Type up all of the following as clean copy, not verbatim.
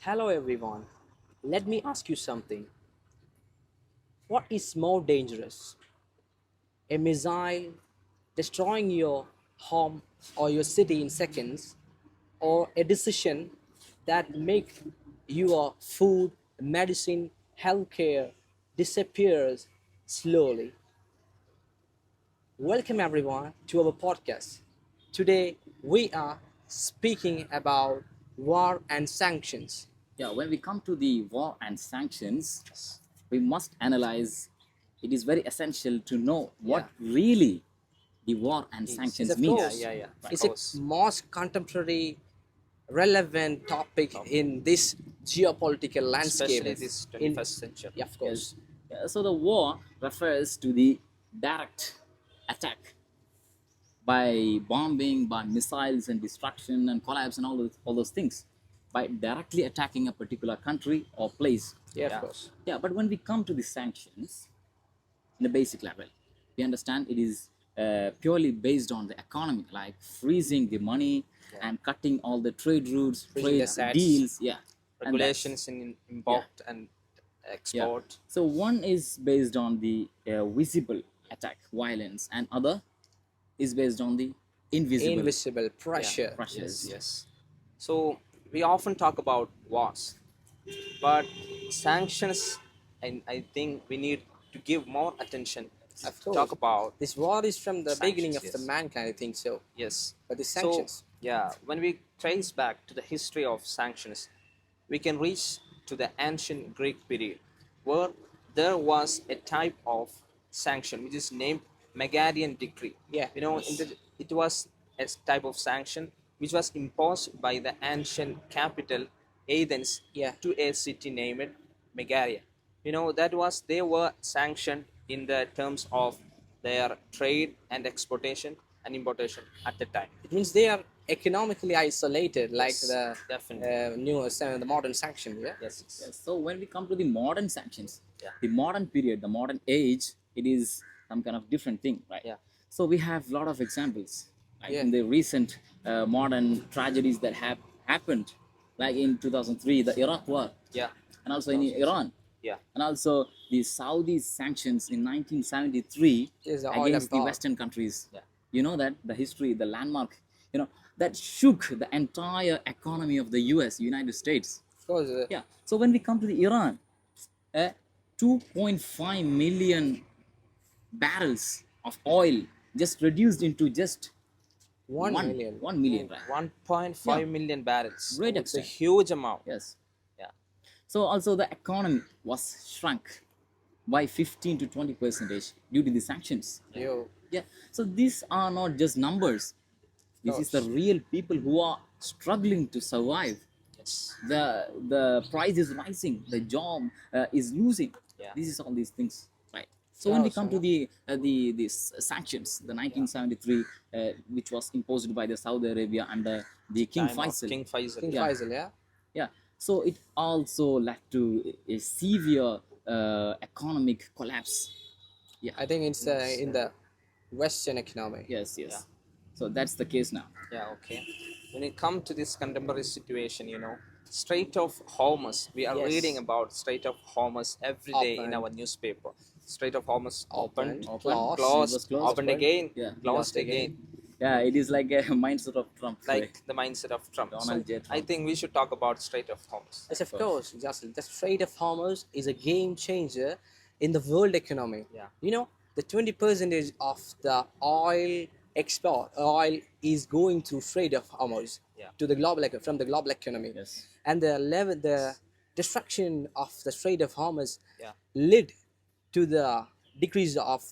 Hello everyone. Let me ask you something. What is more dangerous? A missile destroying your home or your city in seconds, or a decision that make your food, medicine, healthcare disappears slowly? Welcome everyone to our podcast. Today we are speaking about war and sanctions. Yeah, when we come to the war and sanctions, we must analyze. It is very essential to know what Yeah. really the war and Yes, sanctions of means. course. Right. It's a most contemporary, relevant topic in this geopolitical landscape. Especially this In 21st century. yeah, of course. Yeah, so the war refers to the direct attack by bombing, by missiles and destruction and collapse and all those things, by directly attacking a particular country or place. Yeah, Yeah. of course. Yeah, but when we come to the sanctions, in a basic level, we understand it is purely based on the economy, like freezing the money and cutting all the trade routes, Freezing trade the assets. deals, yeah, and Regulations in import and yeah. export. So one is based on the visible attack, violence, and other is based on the invisible Invisible pressure. pressures. Yes. So we often talk about wars, but sanctions, and I think we need to give more attention Of to course. talk about. This war is from the beginning of Sanctions, the yes. mankind, I think so. Yes. But the So, sanctions. yeah, when we trace back to the history of sanctions, we can reach to the ancient Greek period, where there was a type of sanction which is named Megarian Decree. Yeah. It was a type of sanction which was imposed by the ancient capital Athens Yeah. to a city named Megaria. That was they were sanctioned in the terms of their trade and exportation and importation at the time. It means they are economically isolated, like Yes, the definitely. the modern sanction. Yeah. Yes. Yes. So when we come to the modern sanctions, Yeah. the modern period, the modern age, it is some kind of different thing, right? Yeah. So we have a lot of examples, like Yeah. in the recent modern tragedies that have happened, like in 2003, the Iraq War, Yeah. and also in Iran, Yeah. and also the Saudi sanctions in 1973 Yes, the oil against the embargo. Western countries. Yeah. You know that the history, the landmark, that shook the entire economy of the U.S., United States. Of course. Yeah. So when we come to the Iran, 2.5 million barrels of oil just reduced into just 1 million. 1 million, right? 1.5 Yeah. million barrels. Great It's a extent. huge amount. Yes. Yeah. So also the economy was shrunk by 15 to 20 percentage due to the sanctions. Yo. Yeah. So these are not just numbers. This is the real people who are struggling to survive. Yes. The price is rising. The job is losing. Yeah. This is all these things, right? So when we come to Awesome. the sanctions, the 1973, which was imposed by the Saudi Arabia under the King Time of Faisal. King Faisal. King Yeah. Faisal, yeah. Yeah. So it also led to a severe economic collapse. Yeah. I think it's in the Western economy. Yes. Yes. Yeah. So that's the case now. Yeah, okay. When it comes to this contemporary situation, Strait of Hormuz, we are Yes. reading about Strait of Hormuz every day in Open. our newspaper. Strait of Hormuz opened, Open, closed. closed, It was closed, opened opened. again, Yeah. closed Closed again. again, Yeah, it is like a mindset of Trump. like the mindset of Trump. Donald J. I Trump. think we should talk about Strait of Hormuz. Yes, of course, Jasil. The Strait of Hormuz is a game changer in the world economy. Yeah. The 20% of the oil export, oil is going through Strait of Hormuz Yeah. to the from the global economy. Yes. And the destruction of the Strait of Hormuz Yeah. led to the decrease of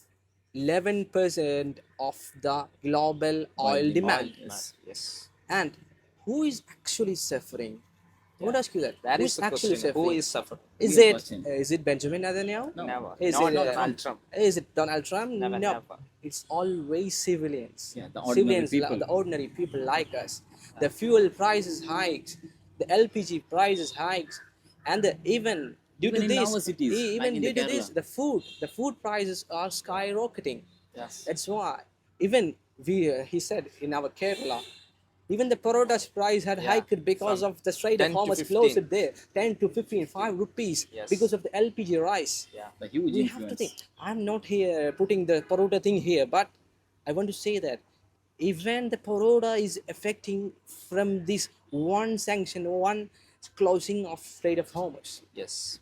11% of the global oil demand. Yes. Yes. And who is actually suffering? I want to ask you that. That Who is the actually question. Who suffering? is suffering? Is Good it question. is it Benjamin Netanyahu? No. Never. Is Not it Donald Trump. Is it Donald Trump? Never, no. never. It's always civilians. Yeah, the ordinary civilians, people. the ordinary people like us. The fuel prices hikes, the LPG prices hikes, and Even even due to in this, our cities, even like in due the to this, Kerala. the food prices are skyrocketing. Yes. That's why even he said in our Kerala, Even the parota's price had Yeah, hiked because from of the Strait of 10 to Hormuz 15. closed it there, 10 to 15, 5 rupees Yes. because of the LPG rise. Yeah. The huge We have to think. influence. I'm not here putting the parota thing here, but I want to say that even the parota is affecting from this one sanction, one closing of Strait of Hormuz. Yes.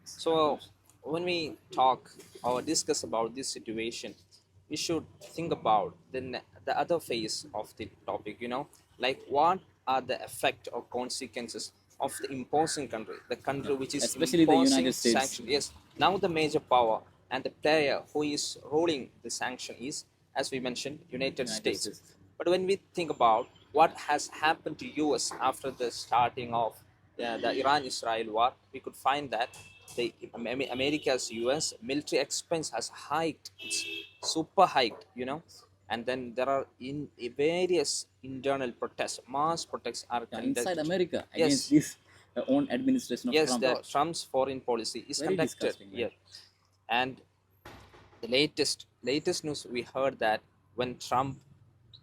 So when we talk or discuss about this situation, we should think about the other phase of the topic. Like what are the effect or consequences of the imposing country, the country which is Especially the imposing United States. sanction. Yes. Now the major power and the player who is ruling the sanction is, as we mentioned, United United States. States. But when we think about what has happened to US after the starting of the Iran-Israel war, we could find that the America's US military expense has hiked. It's super hiked. And then there are in various internal protests, mass protests are Yeah, inside conducted. America against Yes, this own administration of yes, Trump. the Trump's foreign policy is Very conducted disgusting, man. here. And the latest news we heard that when Trump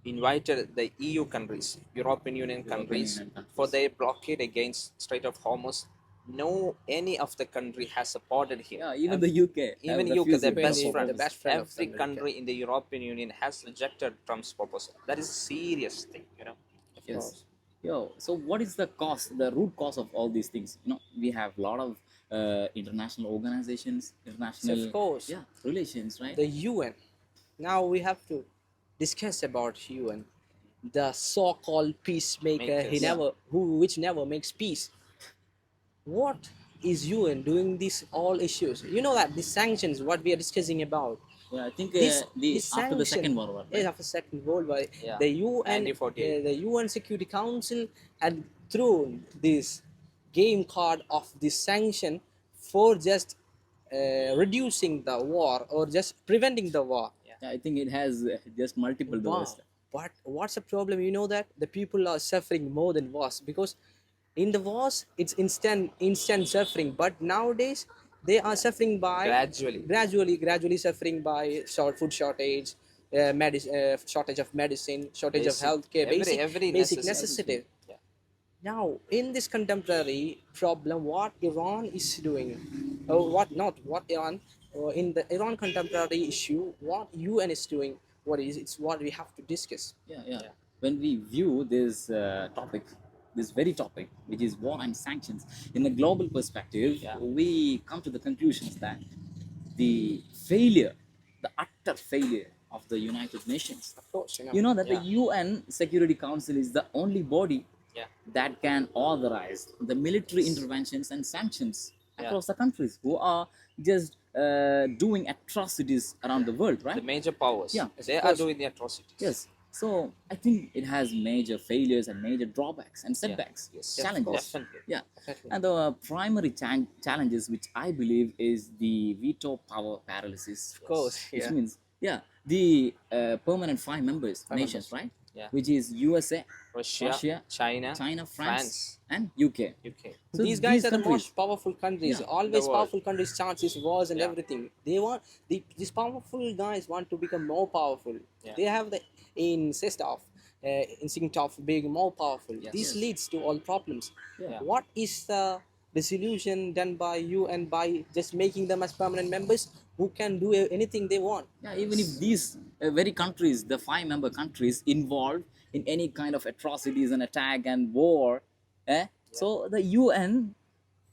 invited the EU countries, European Union countries, Union countries. for their blockade against Strait of Hormuz, no any of the country has supported him. Yeah, even the UK. Even have UK, refused their it. best The friend, best friend of every America. country in the European Union has rejected Trump's proposal. That is a serious thing. Yes. Yo, so what is the cause, the root cause of all these things? We have a lot of international organizations, international, Of course. yeah, relations, right? The UN. Now we have to discuss about UN, the so-called peacemaker. Makers. Which never makes peace. What is UN doing these all issues? You know that the sanctions, what we are discussing about. Yeah, I think This after the sanction, Second World War, yes, right? after Second World War, Yeah. the UN, 1948. the UN Security Council had thrown this game card of this sanction for just reducing the war or just preventing the war. Yeah, I think it has just multiple Wow. doors. But what's the problem? You know that the people are suffering more than wars because in the wars it's instant suffering. But nowadays they are suffering by gradually suffering by food shortage, shortage of medicine, shortage of Basic- healthcare, every basic necessity. necessity. Yeah. Now, in this contemporary problem, what Iran is doing, or what Iran, or in the Iran contemporary issue, what UN is doing, it's what we have to discuss. Yeah. When we view this topic, this very topic, which is war and sanctions, in a global perspective, Yeah. we come to the conclusions that the failure, the utter failure of the United Nations. Of course, You know that the Yeah. UN Security Council is the only body Yeah. that can authorize the military interventions and sanctions Yeah. across the countries who are just doing atrocities around the world, right? The major powers. Yeah, They of are course. doing the atrocities. Yes. So I think it has major failures and major drawbacks and setbacks, Yes. challenges. Definitely. Yeah. Definitely. And the primary challenges, which I believe is the veto power paralysis. Of course, Which yeah. means, the permanent five members, Five nations, members. right? Yeah. Which is USA, Russia, China, France, and UK. UK. So These guys are the countries- most powerful countries. Yeah, Always the world. powerful countries chances wars and Yeah. everything. They want these powerful guys want to become more powerful. Yeah. They have the instinct of being more powerful. Yes. This Yes. leads to all problems. Yeah. What is the resolution done by you and by just making them as permanent members who can do anything they want? Yeah, even if these very countries, the five-member countries, involved in any kind of atrocities and attack and war, so the UN,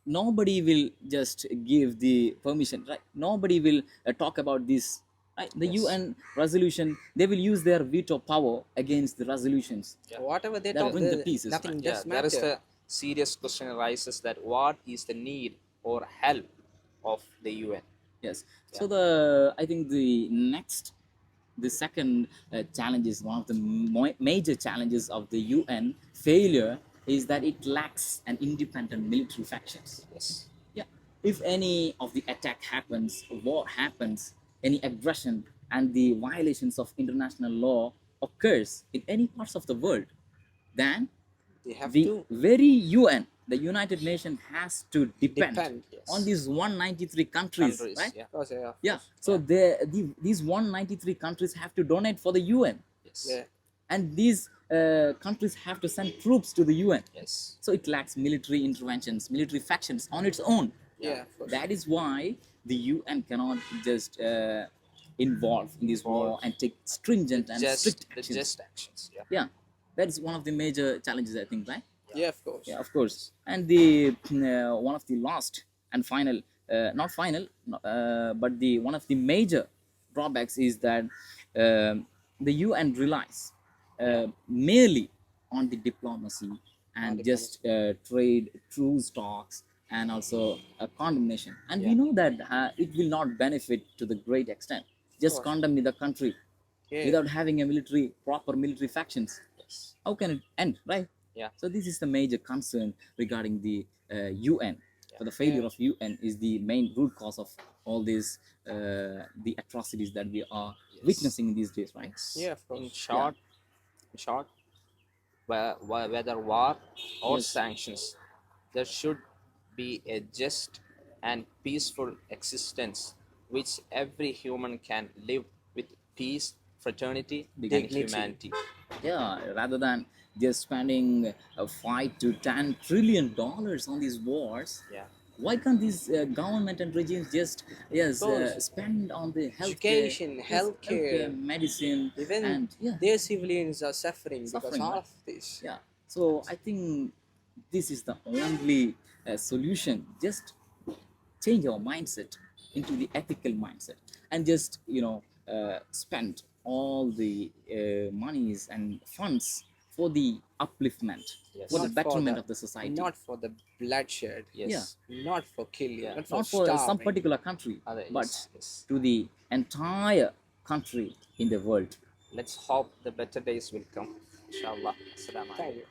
nobody will just give the permission, right? Nobody will talk about this. Right? The Yes. UN resolution, they will use their veto power against the resolutions. Yeah. Whatever they That'll talk, bring the pieces, nothing right? Yeah, just there is matter. the serious question arises that what is the need or help of the UN? Yes. So I think the second challenge is one of the major challenges of the UN failure is that it lacks an independent military factions. Yes. Yeah. If any of the attack happens, war happens, any aggression and the violations of international law occurs in any parts of the world, then They have the to. very UN, the United Nations, has to depend, Yes. on these 193 countries, Countries, right? yeah. Of course, yeah. Yeah. So these 193 countries have to donate for the UN, Yes. Yeah. and these countries have to send troops to the UN. Yes. So it lacks military interventions, military factions on its own. Yeah, of course. That is why the UN cannot just involve in this war Involve. and take stringent and strict The actions. just actions. Yeah. Yeah, that is one of the major challenges, I think, right? Yeah, of course. Yeah, of course. And the one of the last and final, not final, but the one of the major drawbacks is that the UN relies merely on the diplomacy and just trade, truce talks, and also a condemnation. And we Yeah. know that it will not benefit to the great extent. Just course. condemn the country Yeah. without having a proper military factions. Yes. How can it end, right? Yeah. So this is the major concern regarding the UN. So the failure of UN is the main root cause of all these the atrocities that we are witnessing these days, right? Yeah, of course. In short, whether war or Yes. sanctions, there should be a just and peaceful existence which every human can live with peace, fraternity, and Dignity. humanity. Yeah, rather than just spending $5 to $10 trillion on these wars. Yeah. Why can't these government and regimes just course. spend on the Education, healthcare, medicine, Even and their civilians are suffering because Suffering, right? of this. yeah. So I think this is the only solution. Just change our mindset into the ethical mindset, and just spend all the monies and funds for the upliftment, Yes. for the Not for betterment the- of the society, Not for the bloodshed. Yes. Not for killing. Yeah. Not for not for some starving. particular country, Other- but yes, yes. to the entire country in the world. Let's hope the better days will come. Inshallah. Assalamu alaikum. Thank you.